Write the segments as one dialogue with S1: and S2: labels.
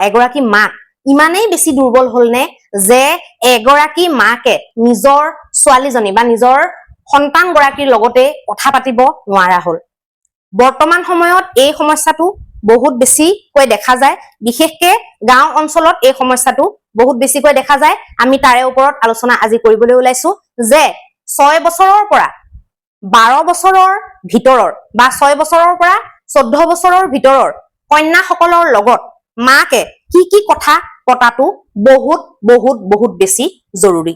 S1: এগৰাকী মাক ইমানেই বেছি দুৰ্বল হলনে যে এগৰাকী মাকে নিজৰ ছোৱালীজনী বা নিজৰ সন্তান গৰাকীৰ লগতে কথা পাতিব নোৱাৰা হল বৰ্তমান সময়ত এই সমস্যাটো বহুত বেছিকৈ দেখা যায় বিশেষকৈ গাঁও অঞ্চলত এই সমস্যাটো বহুত বেছিকৈ দেখা যায় আমি তাৰে ওপৰত আলোচনা আজি কৰিবলৈ ওলাইছো যে 6 বছৰৰ পৰা 12 বছৰৰ ভিতৰৰ বা 6 বছৰৰ পৰা 14 বছৰৰ ভিতৰৰ কন্যাসকলৰ লগত মাকে কি কথা পতাটো বহুত বহুত বহুত বেছি জৰুৰী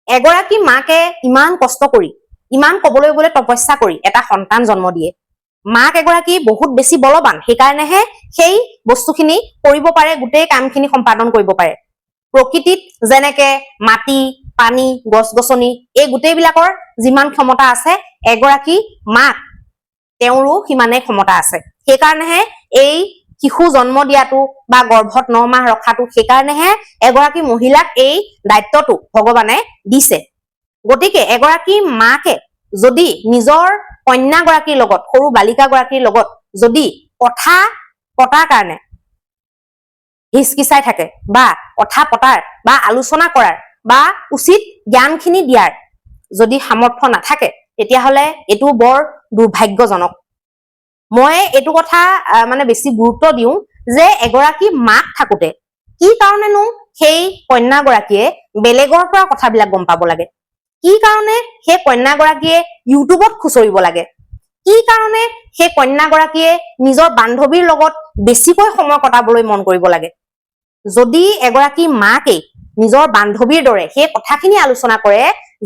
S1: এগৰাকী মাকে ইমান কষ্ট কৰি ইমান কবলৈ গলে তপস্যা কৰি এটা সন্তান জন্ম দিয়ে মাক এগৰাকী বহুত বেছি বলৱান সেইকাৰণেহে সেই বস্তুখিনি কৰিব পাৰে গোটেই কামখিনি সম্পাদন কৰিব পাৰে প্ৰকৃতিত যেনেকে মাটি পানী গছ-গছনি এই গোটেইবিলাকৰ যিমান ক্ষমতা আছে এগৰাকী মাক তেওঁৰো সিমানে ক্ষমতা আছে সেইকাৰণেহে এই শিশু জন্ম দিয়াটো বা গৰ্ভত 9 মাহ ৰখাটো সেইকাৰণেহে এগৰাকী মহিলাক এই দায়িত্বটো ভগৱানে দিছে গতিকে এগৰাকী মাকে যদি নিজৰ কন্যা গৰাকীৰ লগত সৰু বালিকা গৰাকীৰ লগত যদি কথা পতাৰ কাৰণে হিচকিচাই থাকে বা কথা পতাৰ বা আলোচনা কৰাৰ বা উচিত জ্ঞানখিনি দিয়াৰ যদি সামৰ্থ্য নাথাকে তেতিয়াহলে এটো বৰ দুৰ্ভাগ্যজনক মই এটো কথা মানে বেছি গুৰুত্ব দিও যে এগৰাকী মাক থাকোতে কি কাৰণেনো সেই কন্যা গৰাকীয়ে বেলেগৰ পৰা কথাবিলাক গম পাব লাগে কি কাৰণে সেই কন্যা গৰাকীয়ে ইউটিউবত খুচৰিব লাগে কি কাৰণে সেই কন্যা গৰাকীয়ে নিজৰ বান্ধৱীৰ লগত বেছিকৈ সময় কটাবলৈ মন কৰিব লাগে যদি এগৰাকী মাকে নিজৰ বান্ধৱীৰ দৰে সেই কথাখিনি আলোচনা কৰে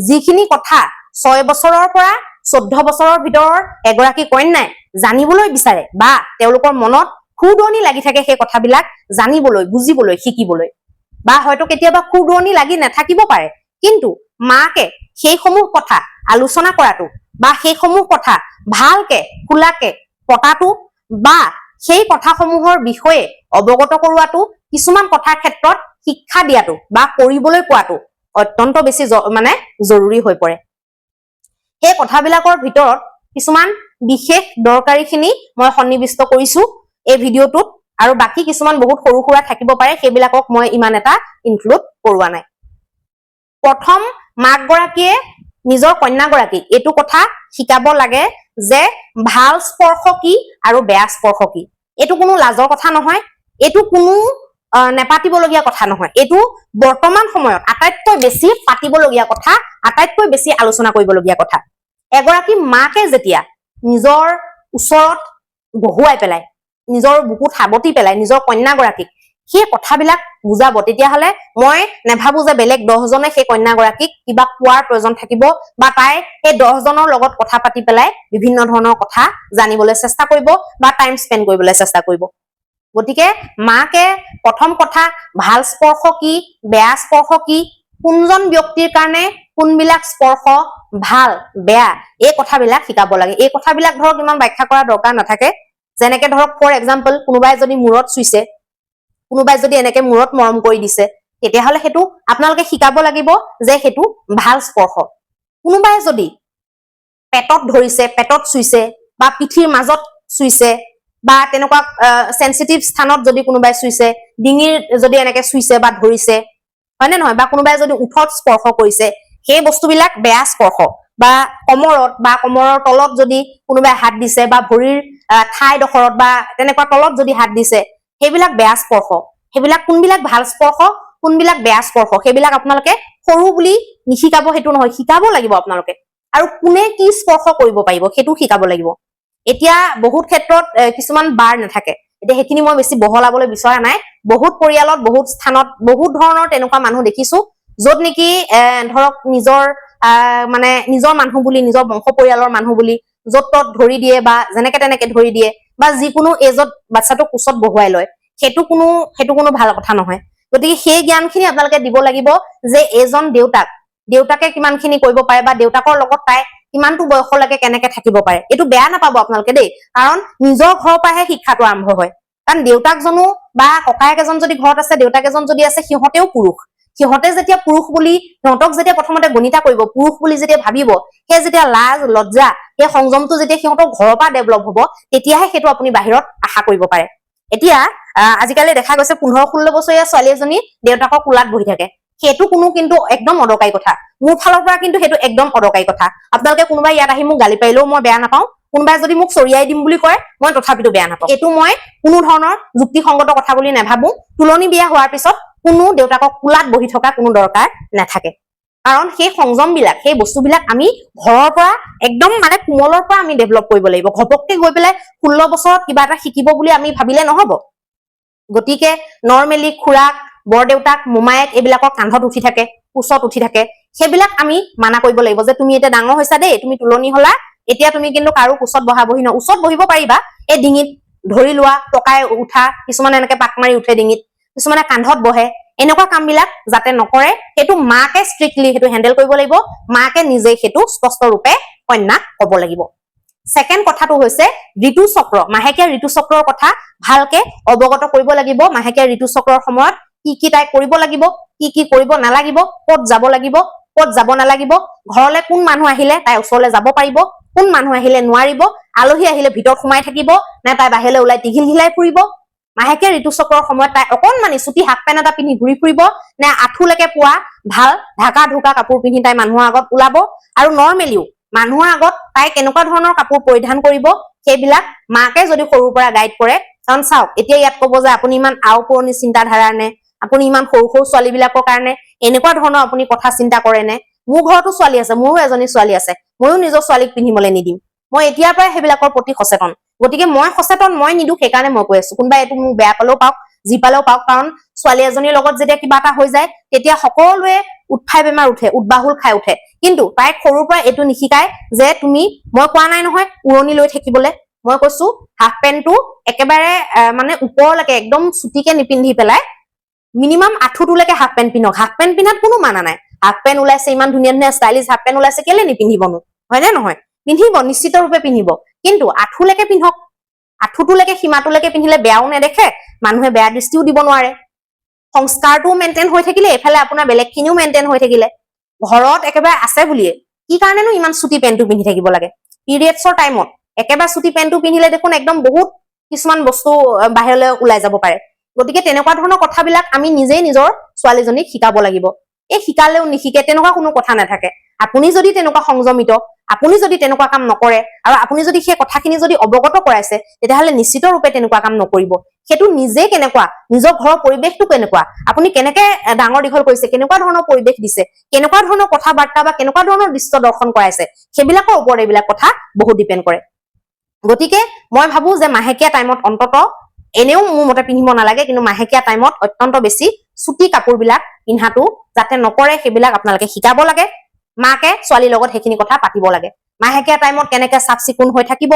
S1: যিখিনি কথা 6 বছৰৰ পৰা 14 বছৰৰ ভিতৰৰ এগৰাকী কন্যাই জানিবলৈ বিচাৰে বা তেওঁলোকৰ মনত খুদনি লাগি থাকে সেই কথাবিলাক জানিবলৈ বুজিবলৈ শিকিবলৈ বা হয়তো কেতিয়াবা খুদনি লাগি নাথাকিব পাৰে কিন্তু মাকে সেই সমূহ কথা আলোচনা কৰাটো বা সেই সমূহ কথা ভালকে খুলাকে পতাটো বা সেই কথাসমূহৰ বিষয়ে অৱগত কৰোৱাটো কিছুমান কথাৰ ক্ষেত্ৰত শিক্ষা দিয়াটো বা কৰিবলৈ কোৱাটো অত্যন্ত বেছি মানে জৰুৰী হৈ পৰে সেই কথাবিলাকৰ ভিতৰত কিছুমান বিশেষ দৰকাৰীখিনি মই সন্নিবিষ্ট কৰিছো এই ভিডিঅটোত আৰু বাকি কিছুমান বহুত সৰু সুৰা থাকিব পাৰে সেইবিলাকক মই ইমান এটা ইনক্লুড কৰোৱা নাই প্ৰথম মাক গৰাকীয়ে নিজৰ কন্যা গৰাকীক এটো কথা শিকাব লাগে যে ভাল স্পৰ্শ কি আৰু বেয়া স্পৰ্শ কি এটো কোনো লাজৰ কথা নহয় এটো কোনো নেপাতিবলগীয়া কথা নহয় এটো বৰ্তমান সময়ত আটাইতকৈ বেছি পাতিবলগীয়া কথা আটাইতকৈ বেছি আলোচনা কৰিবলগীয়া কথা এগৰাকী মাকে যেতিয়া নিজৰ ওচৰত বহুৱাই পেলাই নিজৰ বুকুত হাবতি পেলাই নিজৰ কন্যা গৰাকীক সেই কথাবিলাক বুজাব তেতিয়াহলে মই নেভাবো যে বেলেগ 10 জনে সেই কন্যা গৰাকীক কিবা কোৱাৰ প্ৰয়োজন থাকিব বা তাই এই 10 জনৰ লগত কথা পাতি পেলাই বিভিন্ন ধৰণৰ কথা জানিবলৈ চেষ্টা কৰিব বা টাইম স্পেন্ড কৰিবলৈ চেষ্টা কৰিব গতিকে মাকে প্ৰথম কথা ভাল স্পৰ্শ কি বেয়া স্পৰ্শ কি কোনজন ব্যক্তিৰ কাৰণে কোনবিলাক স্পৰ্শ ভাল বেয়া এই কথাবিলাক শিকাব লাগে এই কথাবিলাক ধৰক ইমান ব্যাখ্যা কৰা দৰকাৰ নাথাকে যেনেকে ধৰক ফৰ এক্সাম্পল কোনোবাই যদি মূৰত চুইছে কোনোবাই যদি এনেকে মূৰত মৰম কৰি দিছে তেতিয়াহলে হেতু আপোনালোকে শিকাব লাগিব যে হেতু ভাল স্পৰ্শ কোনোবাই যদি পেটত ধৰিছে পেটত চুইছে বা পিঠিৰ মাজত চুইছে বা তেনেকুৱা সেনসিটিভ স্থানত যদি কোনোবাই চুইছে ডিঙিৰ যদি এনেকে চুইছে বা ধৰিছে হয়নে নহয় বা কোনোবাই যদি উঠত স্পৰ্শ কৰিছে সেই বস্তুবিলাক বেয়া স্পৰ্শ বা কমৰত বা কমৰৰ তলত যদি কোনোবাই হাত দিছে বা ভৰিৰ ঠাই দখৰত বা তেনেকুৱা তলত যদি হাত দিছে সেইবিলাক বেয়া স্পৰ্শ সেইবিলাক কোনবিলাক ভাল স্পৰ্শ কোনবিলাক বেয়া স্পৰ্শ সেইবিলাক আপোনালোকে সৰু বুলি নিশিকাব হেতু নহয় শিকাব লাগিব আপোনালোকে আৰু কোনে কি স্পৰ্শ কৰিব পাৰিব হেতু শিকাব লাগিব এতিয়া বহুত ক্ষেত্ৰত কিছুমান বাৰ নাথাকে এতিয়া হেখিনি মই বেছি বহলাবলৈ বিচৰা নাই বহুত পৰিয়ালত বহুত স্থানত বহুত ধৰণৰ তেনেকুৱা মানুহ দেখিছো যত নেকি ধৰক নিজৰ মানে নিজৰ মানুহ বুলি নিজৰ বংশ পৰিয়ালৰ মানুহ বুলি যত তত ধৰি দিয়ে বা যেনেকে তেনেকে ধৰি দিয়ে বা যিকোনো এজত বাচ্চাটো কুচত বহুৱাই লয় হেতু কোনো ভাল কথা নহয় গতিকে সেই জ্ঞানখিনি আপোনালোকে দিব লাগিব যে এজন দেউতাকে কিমানখিনি কৰিব পাৰে বা দেউতাকৰ লগত তাই কিমানটো বয়সলৈকে কেনেকে থাকিব পাৰে এটো বেয়া নাপাব আপোনালোকে দেই কাৰণ নিজৰ ঘৰৰ পৰাহে শিক্ষাটো আৰম্ভ হয় কাৰণ দেউতাকজনো বা ককায়েক এজন যদি ঘৰত আছে দেউতাক এজন যদি আছে সিহঁতেও পুৰুষ সিহঁতে যেতিয়া পুৰুষ বুলি সিহঁতক যেতিয়া প্ৰথমতে গণিতা কৰিব পুৰুষ বুলি যেতিয়া ভাবিব সেই যেতিয়া লাজ লজ্জা সেই সংযমটো যেতিয়া সিহঁতক ঘৰৰ পৰা ডেভেলপ হ'ব তেতিয়াহে হেতু আপুনি বাহিৰত আশা কৰিব পাৰে এতিয়া আজিকালি দেখা গৈছে 15-16 বছৰীয়া ছোৱালী এজনী দেউতাকৰ কোলাত বহি থাকে, সেইটো কোনো কিন্তু একদম অদৰকাৰী কথা। মোৰ ফালৰ পৰা কিন্তু সেইটো একদম অদৰকাৰী কথা। আপোনালোকে কোনোবাই ইয়াত আহি মোক গালি পাৰিলেও মই বেয়া নাপাওঁ, কোনোবাই যদি মোক চৰিয়াই দিম বুলি কয় মই তথাপিতো বেয়া নাপাওঁ। এইটো মই কোনো ধৰণৰ যুক্তিসংগত কথা বুলি নাভাবো। তুলনি বিয়া হোৱাৰ পিছত কোনো দেউতাকক কোলাত বহি থকা কোনো দৰকাৰ নাথাকে, কাৰণ সেই সংযম বিলাক, সেই বস্তুবিলাক আমি ঘৰৰ পৰা একদম মানে কোমলৰ পৰা আমি ডেভেলপ কৰিব লাগিব। ঘপককে গৈ পেলাই 16 বছৰত কিবা এটা শিকিব বুলি আমি ভাবিলে নহব। গতিকে নৰ্মেলি খুৰাক, বৰদেউতাক, মোমায়েক এইবিলাকৰ কান্ধত উঠি থাকে, কোচত উঠি থাকে, সেইবিলাক আমি মানা কৰিব লাগিব যে তুমি এতিয়া ডাঙৰ হৈছা দেই, তুমি তুলনি হলা, এতিয়া তুমি কিন্তু কাৰো কোচত বহি ন, ওচৰত বহিব পাৰিবা, এই ডিঙিত ধৰি লোৱা, টকাই উঠা, কিছুমানে এনেকে পাক মাৰি উঠে ডিঙিত, কিছুমানে কান্ধত বহে, এনেকুৱা কাম বিলাক যাতে নকৰে, সেইটো মাকে ষ্ট্ৰিক্টলি সেইটো হেণ্ডেল কৰিব লাগিব। মাকে নিজে সেইটো স্পষ্ট ৰূপে কন্যাক কব লাগিব। ছেকেণ্ড কথাটো হৈছে ঋতুচক্ৰ, মাহেকীয়া ঋতুচক্ৰৰ কথা ভালকে অৱগত কৰিব লাগিব। মাহেকীয়া ঋতুচক্ৰৰ সময়ত কি কি তাই কৰিব লাগিব, কি কি কৰিব নালাগিব, ক'ত যাব লাগিব, ক'ত যাব নালাগিব, ঘৰলে কোন মানুহ আহিলে তাই ওচৰলৈ যাব পাৰিব, কোন মানুহ আহিলে নোৱাৰিব, আলহী আহিলে ভিতৰত সোমাই থাকিব নে তাই বাহিৰলৈ ওলাই টিঘিল ঘিলাই ফুৰিব, মাহেকীয়া ঋতুচক্ৰৰ সময়ত তাই অকণমানি চুটি হাফ পেণ্ট এটা পিন্ধি ঘূৰি ফুৰিব নে আঁঠুলৈকে পোৱা ভাল ঢাকা ঢুকা কাপোৰ পিন্ধি তাই মানুহৰ আগত ওলাব, আৰু নৰ্মেলিও মানুহৰ আগত তাই কেনেকুৱা ধৰণৰ কাপোৰ পৰিধান কৰিব সেইবিলাক মাকে যদি সৰুৰ পৰা গাইড কৰে। কাৰণ চাওক, এতিয়া ইয়াত কব যে আপুনি ইমান আওপুৰণি চিন্তাধাৰাৰ নে, আপুনি ইমান সৰু সৰু ছোৱালী বিলাকৰ কাৰণে এনেকুৱা ধৰণৰ আপুনি কথা চিন্তা কৰে নে, মোৰ ঘৰতো ছোৱালী আছে, মোৰো এজনী ছোৱালী আছে, ময়ো নিজৰ ছোৱালীক পিন্ধিবলৈ নিদিম, মই এতিয়াৰ পৰাই সেইবিলাকৰ প্ৰতি সচেতন। গতিকে মই সচেতন, মই নিদো, সেইকাৰণে মই কৈ আছো। কোনোবাই এইটো মোক বেয়া পালেও পাওক, যি পালেও পাওক, কাৰণ ছোৱালী এজনীৰ লগত যেতিয়া কিবা এটা হৈ যায় তেতিয়া সকলোৱে উৎফাই বেমাৰ উঠে, উদ্বাহুল খাই উঠে, কিন্তু তাইক সৰুৰ পৰা এইটো নিশিকায় যে তুমি, মই কোৱা নাই নহয় উৰণি লৈ থাকিবলৈ, মই কৈছো হাফ পেণ্টটো একেবাৰে মানে ওপৰলৈকে একদম চুটিকে নিপিন্ধি পেলাই মিনিমাম আঁঠুটোলৈকে হাফ পেণ্ট পিন্ধক। হাফ পেণ্ট পিন্ধাত কোনো মানা নাই, হাফ পেণ্ট ওলাইছে, ইমান ধুনীয়া ধুনীয়া ষ্টাইলিছ হাফ পেণ্ট ওলাইছে, কেলে নিপিন্ধিবনো, হয় নে নহয়? পিন্ধিব, নিশ্চিত ৰূপে পিন্ধিব, কিন্তু আঁঠুলৈকে পিন্ধক। আঁঠুটোলৈকে সীমাটোলৈকে পিন্ধিলে বেয়াও নেদেখে, মানুহে বেয়া দৃষ্টিও দিব নোৱাৰে, সংস্কাৰটোও মেইনটেইন হৈ থাকিলে, এইফালে আপোনাৰ বেলেগ খিনিও মেইনটেইন হৈ থাকিলে। ঘৰত একেবাৰে আছে বুলিয়ে কি কাৰণেনো ইমান চুটি পেণ্টটো পিন্ধি থাকিব লাগে? পিৰিয়ডছৰ টাইমত একেবাৰে চুটি পেণ্টটো পিন্ধিলে দেখোন একদম বহুত কিছুমান বস্তু বাহিৰলৈ ওলাই যাব পাৰে। গতিকে তেনেকুৱা ধৰণৰ কথাবিলাক আমি নিজেই নিজৰ ছোৱালীজনীক শিকাব লাগিব। এই শিকালেও নিশিকে তেনেকুৱা কোনো কথা নাথাকে। আপুনি যদি তেনেকুৱা সংযমিত, আপুনি যদি তেনেকুৱা কাম নকৰে, আৰু আপুনি যদি সেই কথাখিনি যদি অৱগত কৰাইছে, তেতিয়াহ'লে নিশ্চিত ৰূপে তেনেকুৱা কাম নকৰিব। সেইটো নিজে কেনেকুৱা, নিজৰ ঘৰৰ পৰিৱেশটো কেনেকুৱা, আপুনি কেনেকে ডাঙৰ দীঘল কৰিছে, কেনেকুৱা ধৰণৰ পৰিৱেশ দিছে, কেনেকুৱা ধৰণৰ কথা বাৰ্তা বা কেনেকুৱা ধৰণৰ দৃশ্য দৰ্শন কৰাইছে, সেইবিলাকৰ ওপৰত এইবিলাক কথা বহুত ডিপেণ্ড কৰে। গতিকে মই ভাবো যে মাহেকীয়া টাইমত অন্তত, এনেও মোৰ মতে পিন্ধিব নালাগে, কিন্তু মাহেকীয়া টাইমত অত্যন্ত বেছি চুটি কাপোৰবিলাক পিন্ধাটো যাতে নকৰে সেইবিলাক আপোনালোকে শিকাব লাগে। মাকে ছোৱালীৰ লগত সেইখিনি কথা পাতিব লাগে। মাহেকীয়া টাইমত কেনেকে চাফ চিকুণ হৈ থাকিব,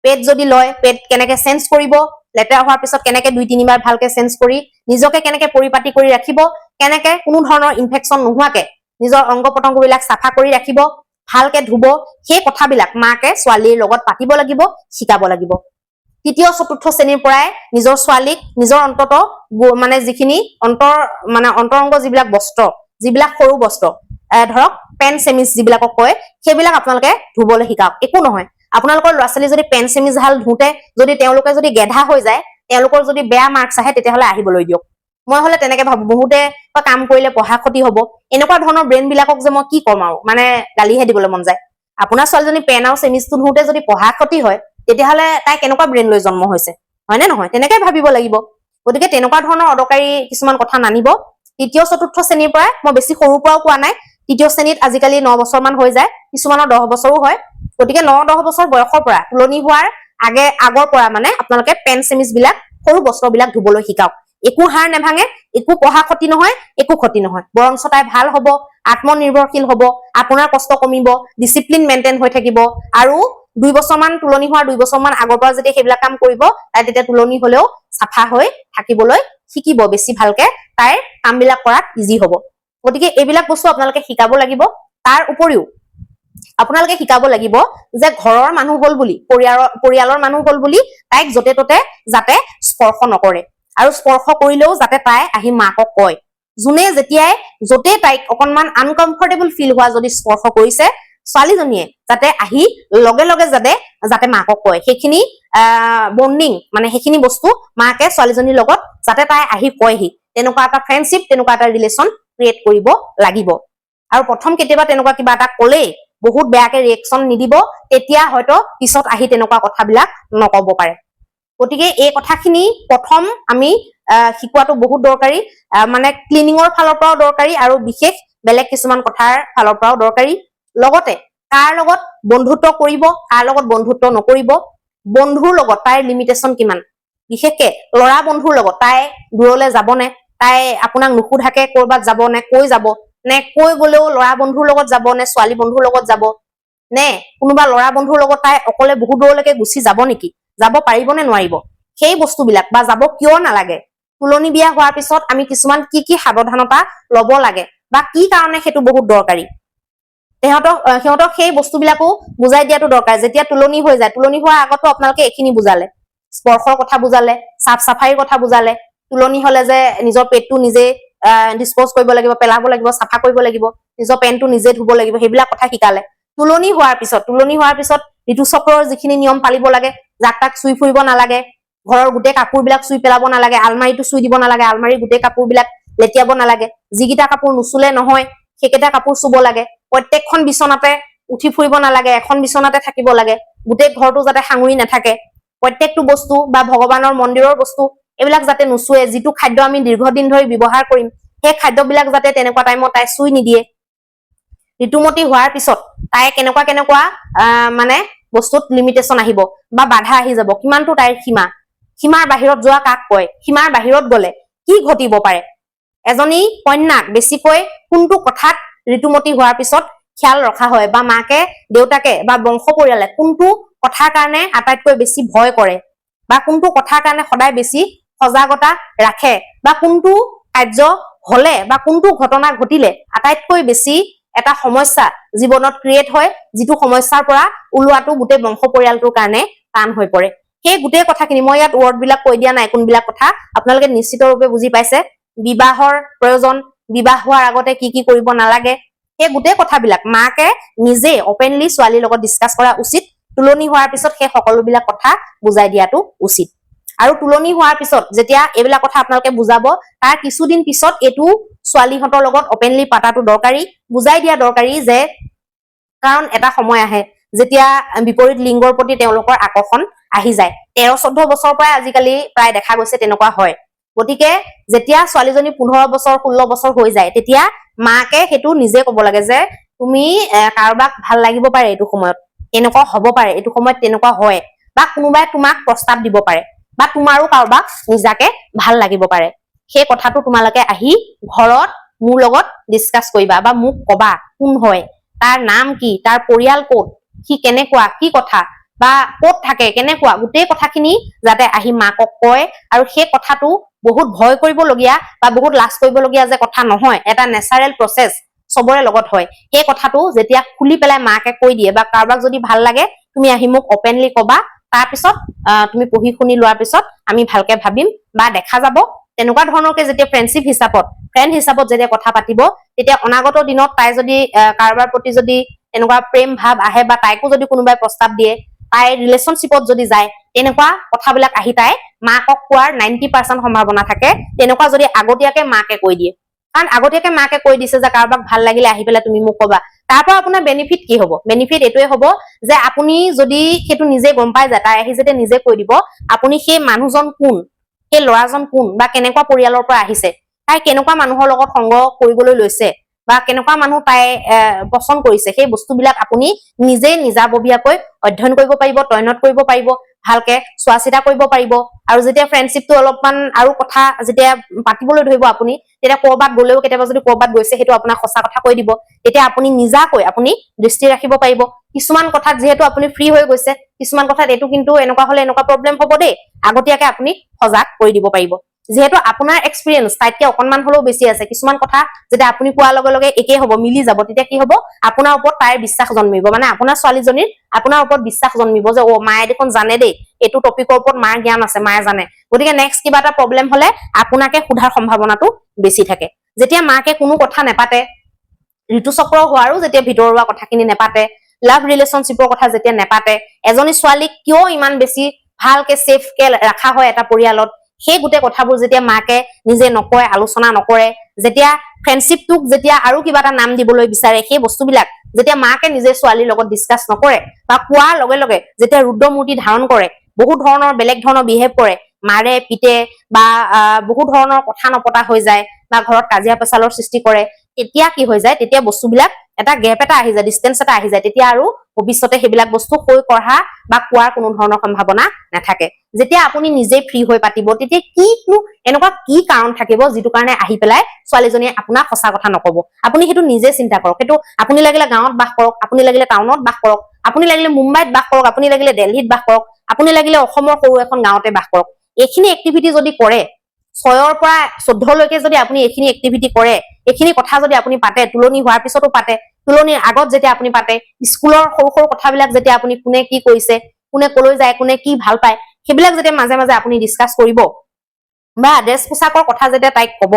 S1: পেট যদি লয় পেট কেনেকে চেঞ্জ কৰিব, লেতেৰা হোৱাৰ পিছত কেনেকে 2-3 বাৰ ভালকে চেঞ্জ কৰি নিজকে কেনেকে পৰিপাটি কৰি ৰাখিব, কেনেকে কোনো ধৰণৰ ইনফেকচন নোহোৱাকে নিজৰ অংগ পতংগবিলাক চাফা কৰি ৰাখিব, ভালকে ধুব, সেই কথাবিলাক মাকে ছোৱালীৰ লগত পাতিব লাগিব, শিকাব লাগিব। 3য়-4ৰ্থ শ্ৰেণীৰ পৰাই নিজৰ ছোৱালীক নিজৰ অন্তত মানে যিখিনি অন্তৰংগ যিবিলাক বস্ত্ৰ, যিবিলাক সৰু বস্ত্ৰ, ধৰক পেণ্ট চেমিজ যিবিলাকক কয়, সেইবিলাক আপোনালোকে ধুবলৈ শিকাওক। একো নহয়, আপোনালোকৰ ল'ৰা ছোৱালী যদি পেণ্ট চেমিজ হাল ধুতে যদি তেওঁলোকে যদি গেধা হৈ যায়, তেওঁলোকৰ যদি বেয়া মাৰ্কছ আহে, তেতিয়াহ'লে আহিবলৈ দিয়ক। মই হলে তেনেকে ভাবো। বহুতে কাম কৰিলে পঢ়া ক্ষতি হব, এনেকুৱা ধৰণৰ ব্ৰেইন বিলাকক যে মই কি কম আৰু, মানে গালিহে দিবলৈ মন যায়। আপোনাৰ ছোৱালীজনী পেণ্ট আৰু চেমিজটো ধুতে যদি পঢ়া ক্ষতি হয়, তেতিয়াহ'লে তাই কেনেকুৱা ব্ৰেইন লৈ জন্ম হৈছে, হয় নে নহয়? তেনেকে ভাবিব লাগিব। গতিকে তেনেকুৱা ধৰণৰ অদৰকাৰী কিছুমান কথা নানিব। 3য়-4ৰ্থ শ্ৰেণীৰ পৰাই, মই বেছি সৰুৰ পৰাও কোৱা নাই, 3য় শ্ৰেণীত আজিকালি 9 বছৰ মান হৈ যায়, কিছুমানৰ 10 বছৰো হয়। গতিকে 9-10 বছৰ বয়সৰ পৰা, তুলনি হোৱাৰ আগৰ পৰা মানে আপোনালোকে পেণ্ট চেমিজ বিলাক, সৰু বস্ত্ৰবিলাক ধুবলৈ শিকাওক। একো হাৰ নেভাঙে, একো পঢ়া ক্ষতি নহয়, একো ক্ষতি নহয়, বৰঞ্চ তাই ভাল হব, আত্মনিৰ্ভৰশীল হব, আপোনাৰ কষ্ট কমিব, ডিচিপ্লিন মেইনটেইন হৈ থাকিব, আৰু 2 বছৰমান তুলনি হোৱাৰ 2 বছৰমান আগৰ পৰা যদি সেইবিলাক কাম কৰিব, তাই তেতিয়া তুলনি হলেও চাফা হৈ থাকিবলৈ শিকিব, বেছি ভালকে তাইৰ কামবিলাক কৰাত ইজি হব। গতিকে এইবিলাক বস্তু আপোনালোকে শিকাব লাগিব। তাৰ উপৰিও আপোনালোকে শিকাব লাগিব যে ঘৰৰ মানুহ হল বুলি, পৰিয়ালৰ মানুহ হল বুলি তাইক যতে ততে যাতে স্পৰ্শ নকৰে, আৰু স্পৰ্শ কৰিলেও যাতে তাই আহি মাকক কয়। যোনে যেতিয়াই যতে তাইক অকনমান আনকমফৰ্টেবল ফিল হোৱা যদি স্পৰ্শ কৰিছে, ছোৱালীজনীয়ে যাতে আহি লগে লগে যাতে মাকক কয় সেইখিনি বন্ডিং মানে সেইখিনি বস্তু মাকে ছোৱালীজনীৰ লগত যাতে তাই আহি কয়হি তেনেকুৱা এটা ফ্ৰেণ্ডশ্বিপ তেনেকুৱা এটা ৰিলেশ্যন ক্ৰিয়েট কৰিব লাগিব আৰু প্ৰথম কেতিয়াবা তেনেকুৱা কিবা এটা ক'লেই বহুত বেয়াকে ৰিয়েকশ্যন নিদিব তেতিয়া হয়তো পিছত আহি তেনেকুৱা কথাবিলাক নকব পাৰে গতিকে এই কথাখিনি প্ৰথম আমি শিকোৱাটো বহুত দৰকাৰী মানে ক্লিনিঙৰ ফালৰ পৰাও দৰকাৰী আৰু বিশেষ বেলেগ কিছুমান কথাৰ ফালৰ পৰাও দৰকাৰী লগতে কাৰ লগত বন্ধুত্ব কৰিব কাৰ লগত বন্ধুত্ব নকৰিব বন্ধুৰ লগত তাইৰ লিমিটেশ্যন কিমান বিশেষকে লৰা বন্ধুৰ লগত তাই দূৰলৈ যাবনে তাই আপোনাক নুসুধাকে কৰবাত যাব নে কৈ গলেও লৰা বন্ধুৰ লগত যাব নে ছোৱালী বন্ধুৰ লগত যাব নে কোনোবা লৰা বন্ধুৰ লগত তাই অকলে বহুত দূৰলৈকে গুচি যাব নেকি যাব পাৰিব নে নোৱাৰিব সেই বস্তুবিলাক বা যাব কিয় নালাগে তুলনি বিয়া হোৱাৰ পিছত আমি কিছুমান কি সাৱধানতা লব লাগে বা কি কাৰণে সেইটো বহুত দৰকাৰী সিহঁতক সেই বস্তুবিলাকো বুজাই দিয়াটো দৰকাৰ যেতিয়া তুলনি হৈ যায় তুলনি হোৱাৰ আগতো আপোনালোকে এইখিনি বুজালে স্পৰ্শৰ কথা বুজালে চাফ চাফাইৰ কথা বুজালে তুলনি হলে যে নিজৰ পেটটো নিজে ডিসপোজ কৰিব লাগিব পেলাব লাগিব চাফা কৰিব লাগিব নিজৰ পেনটো নিজে ধুব লাগিব সেইবিলাক কথা শিকালে তুলনি হোৱাৰ পিছত ঋতুচক্ৰৰ যিখিনি নিয়ম পালিব লাগে যাক তাক চুই ফুৰিব নালাগে ঘৰৰ গোটেই কাপোৰবিলাক চুই পেলাব নালাগে আলমাৰিটো চুই দিব নালাগে আলমাৰি গোটেই কাপোৰবিলাক লেটিয়াব নালাগে যিকেইটা কাপোৰ নুচুলে নহয় সেইকেইটা কাপোৰ চুব লাগে প্ৰত্যেকখন বিছনাতে উঠি ফুৰিব নালাগে এখন বিছনাতে থাকিব লাগে গোটেই ঘৰটো যাতে সাঙুৰি নাথাকে প্ৰত্যেকটো বস্তু বা ভগৱানৰ মন্দিৰৰ বস্তু এইবিলাক যাতে নুচুৱে যিটো খাদ্য আমি দীৰ্ঘদিন ধৰি ব্যৱহাৰ কৰিম সেই খাদ্যবিলাক যাতে তেনেকুৱা টাইমত তাই চুই নিদিয়ে ঋতুমতী হোৱাৰ পিছত তাই কেনেকুৱা মানে বস্তুত লিমিটেশ্যন আহিব বা বাধা আহি যাব কিমানটো তাইৰ সীমাৰ বাহিৰত যোৱা কাক কয় সীমাৰ বাহিৰত গলে কি ঘটিব পাৰে এজনী কন্যাক বেছিকৈ কোনটো কথাত ঋতুমতী হোৱাৰ পিছত খিয়াল ৰখা হয় বা মাকে দেউতাকে বা বংশ পৰিয়ালে কোনটো কথাৰ কাৰণে আটাইতকৈ বেছি ভয় কৰে বা কোনটো কথাৰ কাৰণে সদায় বেছি সজাগতা ৰাখে বা কোনটো কাৰ্য হলে বা কোনটো ঘটনা ঘটিলে আটাইতকৈ বেছি এটা সমস্যা জীৱনত ক্ৰিয়েট হয় যিটো সমস্যাৰ পৰা ওলোৱাটো গোটেই বংশ পৰিয়ালটোৰ কাৰণে টান হৈ পৰে সেই গোটেই কথাখিনি মই ইয়াত ৱৰ্ডবিলাক কৈ দিয়া নাই কোনবিলাক কথা আপোনালোকে নিশ্চিতৰূপে বুজি পাইছে বিবাহৰ প্ৰয়োজন বিবাহ হোৱাৰ আগতে কি কৰিব নালাগে সেই গোটেই কথাবিলাক মাকে নিজে অপেনলি ছোৱালীৰ লগত ডিসকাস কৰা উচিত তুলনি হোৱাৰ পিছত সেই সকলোবিলাক কথা বুজাই দিয়াটো উচিত আৰু তুলনি হোৱাৰ পিছত যেতিয়া এইবিলাক কথা আপোনালোকে বুজাব তাৰ কিছুদিন পিছত এটো ছোৱালীহঁতৰ লগত অপেনলি পাতাটো দৰকাৰী বুজাই দিয়া দৰকাৰী যে কাৰণ এটা সময় আহে যেতিয়া বিপৰীত লিংগৰ প্ৰতি তেওঁলোকৰ আকৰ্ষণ আহি যায় 13-14 বছৰৰ পৰা আজিকালি প্ৰায় দেখা গৈছে তেনেকুৱা হয় গতিকে যেতিয়া ছোৱালীজনী 15 বছৰ 16 বছৰ হৈ যায় তেতিয়া মাকে হেতু নিজে ক'ব লাগে যে তুমি কাৰোবাক ভাল লাগিব পাৰে এইটো সময়ত এনেকুৱা হ'ব পাৰে এইটো সময়ত তেনেকুৱা হয় বা কোনোবাই তোমাক প্ৰস্তাৱ দিব পাৰে বা তোমাৰো কাৰোবাক নিজাকে ভাল লাগিব পাৰে সেই কথাটো তোমালোকে আহি ঘৰত মোৰ লগত ডিসকাস কৰিবা বা মোক কবা কোন হয় তাৰ নাম কি তাৰ পৰিয়াল ক'ত কি কেনেকুৱা কি কথা বা ক'ত থাকে কেনেকুৱা গোটেই কথাখিনি যাতে আহি মাকক কয় আৰু সেই কথাটো বহুত ভয় কৰিবলগীয়া বা বহুত লাজ কৰিবলগীয়া যে কথা নহয় এটা নেচাৰেল প্ৰসেস সবৰে লগত হয় সেই কথাটো যেতিয়া খুলি পেলাই মাকে কৈ দিয়ে বা কাৰোবাক যদি ভাল লাগে তুমি আহি মোক ওপেনলি কবা তাৰ পিছত তুমি পঢ়ি শুনি লোৱাৰ পিছত আমি ভালকে ভাবিম বা দেখা যাব তেনেকুৱা ধৰণৰকে যেতিয়া ফ্ৰেণ্ডশিপ হিচাপত ফ্ৰেণ্ড হিচাপত যেতিয়া কথা পাতিব তেতিয়া অনাগত দিনত তাই যদি কাৰোবাৰ প্ৰতি যদি এনেকুৱা প্ৰেম ভাৱ আহে বা তাইকো যদি কোনোবাই প্ৰস্তাৱ দিয়ে তাই ৰিলেশনশ্বিপত যদি যায় তেনেকুৱা কথাবিলাক আহি তাই মাকক কোৱাৰ 90% সম্ভাৱনা থাকে তেনেকুৱা যদি আগতীয়াকে মাকে কৈ দিয়ে কাৰণ আগতীয়াকে মাকে কৈ দিছে যে কাৰোবাক ভাল লাগিলে আহি পেলাই তুমি মোক কবা তাৰ পৰা আপোনাৰ বেনিফিট কি হ'ব বেনিফিট এটোৱে হ'ব যে আপুনি যদি হেতু নিজে গম পাই যায় তাই আহি যেতিয়া নিজে কৈ দিব আপুনি সেই মানুহজন কোন সেই লৰাজন কোন বা কেনেকুৱা পৰিয়ালৰ পৰা আহিছে তাই কেনেকুৱা মানুহৰ লগত সংগ কৰিবলৈ লৈছে বা কেনেকুৱা মানুহ তাই পছন্দ কৰিছে সেই বস্তুবিলাক আপুনি নিজে নিজাববীয়াকৈ অধ্যয়ন কৰিব পাৰিব তয়নত কৰিব পাৰিব ভালকে চোৱাচিতা কৰিব পাৰিব আৰু যেতিয়া ফ্ৰেণ্ডশিপটো অলপমান আৰু কথা যেতিয়া পাতিবলৈ ধৰিব আপুনি তেতিয়া কৰবাত গলেও কেতিয়াবা যদি কৰবাত গৈছে হেতু আপোনাক সঁচা কথা কৈ দিব তেতিয়া আপুনি নিজাকৈ আপুনি দৃষ্টি ৰাখিব পাৰিব কিছুমান কথাত যেহেতু আপুনি ফ্ৰী হৈ গৈছে কিছুমান কথাত এটো কিন্তু এনেকুৱা হলে এনেকুৱা প্ৰবলেম হ'ব দেই আগতীয়াকে আপুনি সজাগ কৰি দিব পাৰিব যেহেতু আপোনাৰ এক্সপেৰিয়েন্স তাইতকে অকনমান হলেও বেছি আছে কিছুমান কথা যেতিয়া আপুনি কোৱাৰ লগে লগে একেই হ'ব মিলি যাব তেতিয়া কি হ'ব আপোনাৰ ওপৰত তাইৰ বিশ্বাস জন্মিব মানে আপোনাৰ ছোৱালীজনীৰ আপোনাৰ ওপৰত বিশ্বাস জন্মিব যে ও মায়ে দেখোন জানে দেই এটো টপিকৰ ওপৰত মাৰ জ্ঞান আছে মায়ে জানে গতিকে নেক্সট কিবা এটা প্ৰবলেম হলে আপোনাকে সুধাৰ সম্ভাৱনাটো বেছি থাকে যেতিয়া মাকে কোনো কথা নেপাতে ঋতুচক্ৰ হোৱাৰো যেতিয়া ভিতৰুৱা কথাখিনি নেপাতে, লাভ ৰিলেশ্যনশ্বিপৰ কথা যেতিয়া নেপাতে, এজনী ছোৱালীক কিয় ইমান বেছি ভালকে সেফকে ৰাখা হয় এটা পৰিয়ালত, সেই গোটেই কথাবোৰ যেতিয়া মাকে নিজে নকয়, আলোচনা নকৰে, যেতিয়া ফ্ৰেণ্ডশ্বিপটোক যেতিয়া আৰু কিবা এটা নাম দিবলৈ বিচাৰে, সেই বস্তুবিলাক যেতিয়া মাকে নিজে ছোৱালীৰ লগত ডিছকাছ নকৰে বা কোৱাৰ লগে লগে যেতিয়া ৰুদ্ৰমূৰ্তি ধাৰণ কৰে, বহুত ধৰণৰ বেলেগ ধৰণৰ বিহেভ কৰে, মাৰে পিটে বা বহুত ধৰণৰ কথা নপতা হৈ যায় বা ঘৰত কাজিয়া পেচালৰ সৃষ্টি কৰে, তেতিয়া কি হৈ যায়, তেতিয়া বস্তুবিলাক এটা গেপ এটা আহি যায়, ডিষ্টেন্স এটা আহি যায়, তেতিয়া আৰু ভৱিষ্যতে সেইবিলাক বস্তু হৈ পঢ়া বা কোৱাৰ কোনো ধৰণৰ সম্ভাৱনা নাথাকে। যেতিয়া আপুনি নিজে ফ্ৰী হৈ পাতিব, তেতিয়া কিনো এনেকুৱা কি কাৰণ থাকিব যিটো কাৰণে আহি পেলাই ছোৱালীজনীয়ে আপোনাক সঁচা কথা নকব। আপুনি সেইটো নিজে চিন্তা কৰক। সেইটো আপুনি লাগিলে গাঁৱত বাস কৰক, আপুনি লাগিলে টাউনত বাস কৰক, আপুনি লাগিলে মুম্বাইত বাস কৰক, আপুনি লাগিলে দিল্লীত বাস কৰক, আপুনি লাগিলে অসমৰ সৰু এখন গাঁৱতে বাস কৰক, এইখিনি এক্টিভিটি যদি কৰে, 6ৰ পৰা 14 লৈকে যদি আপুনি এইখিনি এক্টিভিটি কৰে, এইখিনি কথা যদি আপুনি পাতে, তুলনি হোৱাৰ পিছতো পাতে, তুলনিৰ আগত যেতিয়া আপুনি পাতে, স্কুলৰ সৰু সৰু কথাবিলাক যেতিয়া আপুনি কোনে কি কৰিছে, কোনে কলৈ যায়, কোনে কি ভাল পায়, সেইবিলাক যেতিয়া মাজে মাজে আপুনি ডিছকাছ কৰিব বা ড্ৰেছ পোছাকৰ কথা যেতিয়া তাইক কব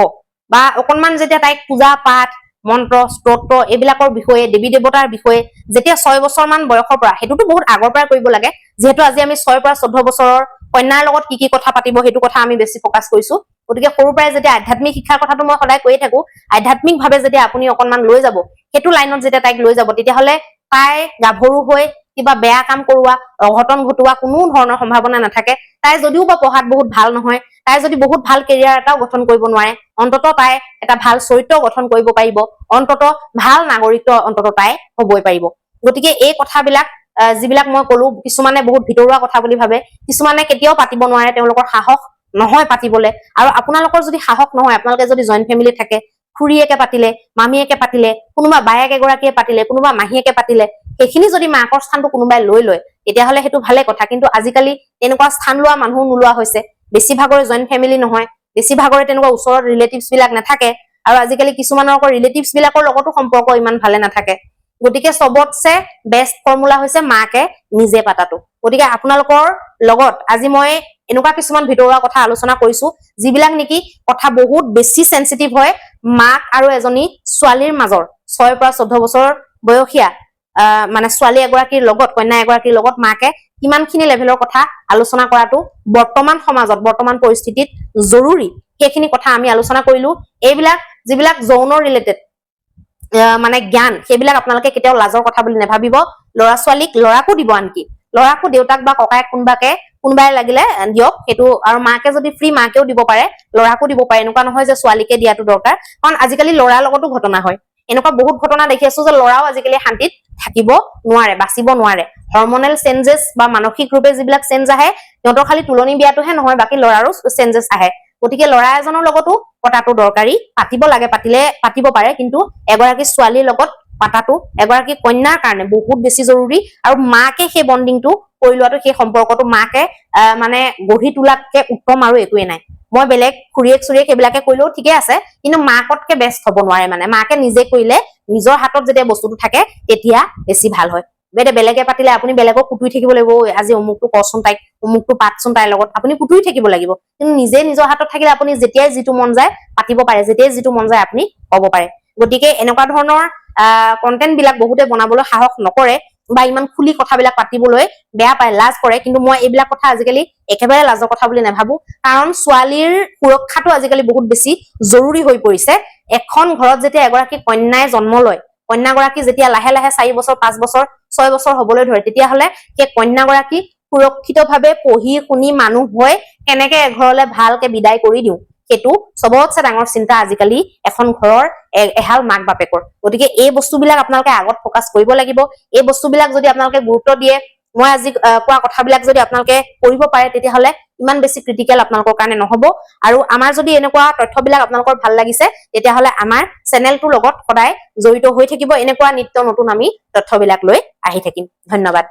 S1: বা অকনমান যেতিয়া তাইক পূজা পাঠ মন্ত্ৰ স্তোত্ৰ এইবিলাকৰ বিষয়ে, দেৱী দেৱতাৰ বিষয়ে যেতিয়া 6 বছৰ মান বয়সৰ পৰা, সেইটোতো বহুত আগৰ পৰা কৰিব লাগে, যিহেতু আজি আমি 6 পৰা 14 বছৰৰ কন্যাৰ লগত কি কি কথা পাতিব সেইটো কথা আমি বেছি ফকাছ কৰিছো, গতিকে সৰুৰ পৰাই যেতিয়া আধ্যাত্মিক শিক্ষাৰ কথাটো মই সদায় কৈয়ে থাকো, আধ্যাত্মিক ভাৱে যেতিয়া আপুনি অকনমান লৈ যাব, সেইটো লাইনত যেতিয়া তাইক লৈ যাব, তেতিয়াহলে তাই গাভৰু হৈ কিবা বেয়া কাম কৰোৱা, অঘটন ঘটোৱা কোনো ধৰণৰ সম্ভাৱনা নাথাকে। তাই যদিও বা পঢ়াত বহুত ভাল নহয়, তাই যদি বহুত ভাল কেৰিয়াৰ এটাও গঠন কৰিব নোৱাৰে, অন্তত তাই এটা ভাল চৰিত্ৰ গঠন কৰিব পাৰিব, অন্তত ভাল নাগৰিকত্ব অন্তত তাই হবই পাৰিব। গতিকে এই কথাবিলাক যিবিলাক মই কলো, কিছুমানে বহুত ভিতৰুৱা কথা বুলি ভাবে, কিছুমানে কেতিয়াও পাতিব নোৱাৰে, তেওঁলোকৰ সাহস নহয় পাতিবলে, আৰু আপোনালোকৰ যদি সাহস নহয়, আপোনালোকে যদি জইণ্ট ফেমিলি থাকে, খুৰীয়েকে পাতিলে, মামীয়েকে পাতিলে, কোনোবা বায়েক এগৰাকীয়ে পাতিলে, কোনোবা মাহীয়েকে পাতিলে, সেইখিনি যদি মাকৰ স্থানটো কোনোবাই লৈ লয়, তেতিয়াহলে সেইটো ভালে কথা। কিন্তু আজিকালি এনেকুৱা স্থান লোৱা মানুহ নোলোৱা হৈছে, বেছিভাগৰে জইণ্ট ফেমিলি নহয়, বেছিভাগৰে তেনেকুৱা ওচৰত ৰিলেটিভছ বিলাক নাথাকে, আৰু আজিকালি কিছুমানৰ আকৌ ৰিলেটিভছ বিলাকৰ লগতো সম্পৰ্ক ইমান ভালে নাথাকে। গতিকে চবতছে বেষ্ট ফৰ্মুলা হৈছে মাকে নিজে পাতাটো। গতিকে আপোনালোকৰ লগত আজি মই এনেকুৱা কিছুমান ভিতৰুৱা কথা আলোচনা কৰিছো, যিবিলাক নেকি কথা বহুত বেছি সেনচিটিভ হয় মাক আৰু এজনী ছোৱালীৰ মাজৰ, 6 পৰা 14 বছৰ বয়সীয়া মানে ছোৱালী এগৰাকীৰ লগত, কন্যা এগৰাকীৰ লগত মাকে কিমানখিনি লেভেলৰ কথা আলোচনা কৰাটো বৰ্তমান সমাজত, বৰ্তমান পৰিস্থিতিত জৰুৰী, সেইখিনি কথা আমি আলোচনা কৰিলো। এইবিলাক যিবিলাক যৌন ৰিলেটেড মানে জ্ঞান, সেইবিলাক আপোনালোকে কেতিয়াও লাজৰ কথা বুলি নাভাবিব। ল'ৰা ছোৱালীক, ল'ৰাকো দিব, আনকি ল'ৰাকো দেউতাক বা ককায়েক কোনোবাই লাগিলে দিয়ক, সেইটো আৰু মাকে যদি ফ্ৰী মাকেও দিব পাৰে, ল'ৰাকো দিব পাৰে, এনেকুৱা নহয় যে ছোৱালীকে দিয়াটো দৰকাৰ, কাৰণ আজিকালি ল'ৰাৰ লগতো ঘটনা হয়। এনেকুৱা বহুত ঘটনা দেখি আছো যে ল'ৰাও আজিকালি শান্তিত থাকিব নোৱাৰে, বাচিব নোৱাৰে, হৰমনেল চেঞ্জেছ বা মানসিক ৰূপে যিবিলাক চেঞ্জ আহে, সিহঁতৰ খালি তুলনি বিয়াটোহে নহয়, বাকী ল'ৰাৰো চেঞ্জেছ আহে। গতিকে ল'ৰা এজনৰ লগতো পতাটো দৰকাৰী, পাতিব লাগে, পাতিব পাৰে, কিন্তু এগৰাকী ছোৱালীৰ লগত পাতাটো এগৰাকী কন্যাৰ কাৰণে বহুত বেছি জৰুৰী, আৰু মাকে সেই বণ্ডিংটো কৰি লোৱাটো, সেই সম্পৰ্কটো মাকে মানে গঢ়ি তোলাতকে উত্তম আৰু একোৱে নাই। মই বেলেগ খুৰীয়েক চুৰীয়েক সেইবিলাকে কৰিলেও ঠিকে আছে, কিন্তু মাকতকে বেষ্ট হব নোৱাৰে। মানে মাকে নিজে কৰিলে, নিজৰ হাতত যেতিয়া বস্তুটো থাকে, তেতিয়া বেছি ভাল হয়। বেলেগে পাতিলে আপুনি বেলেগক কুটুই থাকিব লাগিব, আজি অমুকটো কচোন তাইক, অমুকটো পাতচোন তাইৰ লগত, আপুনি কুটুই থাকিব লাগিব। কিন্তু নিজে নিজৰ হাতত থাকিলে আপুনি যেতিয়াই যিটো মন যায় পাতিব পাৰে, যেতিয়াই যিটো মন যায় আপুনি ক'ব পাৰে। গতিকে এনেকুৱা ধৰণৰ কন্টেন্ট বিলাক বহুতে বনাবলৈ সাহস নকৰে বা ইমান খুলি কথাবিলাক পাতিবলৈ বেয়া পায়, লাজ কৰে, কিন্তু মই এইবিলাক কথা আজিকালি একেবাৰে লাজৰ কথা বুলি নাভাবো, কাৰণ ছোৱালীৰ সুৰক্ষাটো আজিকালি বহুত বেছি জৰুৰী হৈ পৰিছে। এখন ঘৰত যেতিয়া এগৰাকী কন্যাই জন্ম লয়, কন্যাগৰাকী যেতিয়া লাহে লাহে 4 বছৰ 5 বছৰ 6 বছৰ হবলৈ ধৰে, তেতিয়াহলে সেই কন্যাগৰাকী সুৰক্ষিতভাৱে পঢ়ি শুনি মানুহ হৈ কেনেকে এঘৰলৈ ভালকে বিদায় কৰি দিওঁ, সেইটো চবতছে ডাঙৰ চিন্তা আজিকালি এখন ঘৰৰ এহাল মাক বাপেকৰ। গতিকে এই বস্তুবিলাক আপোনালোকে আগত ফকাচ কৰিব লাগিব। এই বস্তুবিলাক যদি আপোনালোকে গুৰুত্ব দিয়ে, মই আজি কোৱা কথাবিলাক যদি আপোনালোকে কৰিব পাৰে, তেতিয়াহলে ইমান বেছি ক্ৰিটিকেল আপোনালোকৰ কাৰণে নহব। আৰু আমাৰ যদি এনেকুৱা তথ্যবিলাক আপোনালোকৰ ভাল লাগিছে, তেতিয়াহলে আমাৰ চেনেলটোৰ লগত সদায় জড়িত হৈ থাকিব। এনেকুৱা নিত্য নতুন আমি তথ্যবিলাক লৈ আহি থাকিম। ধন্যবাদ।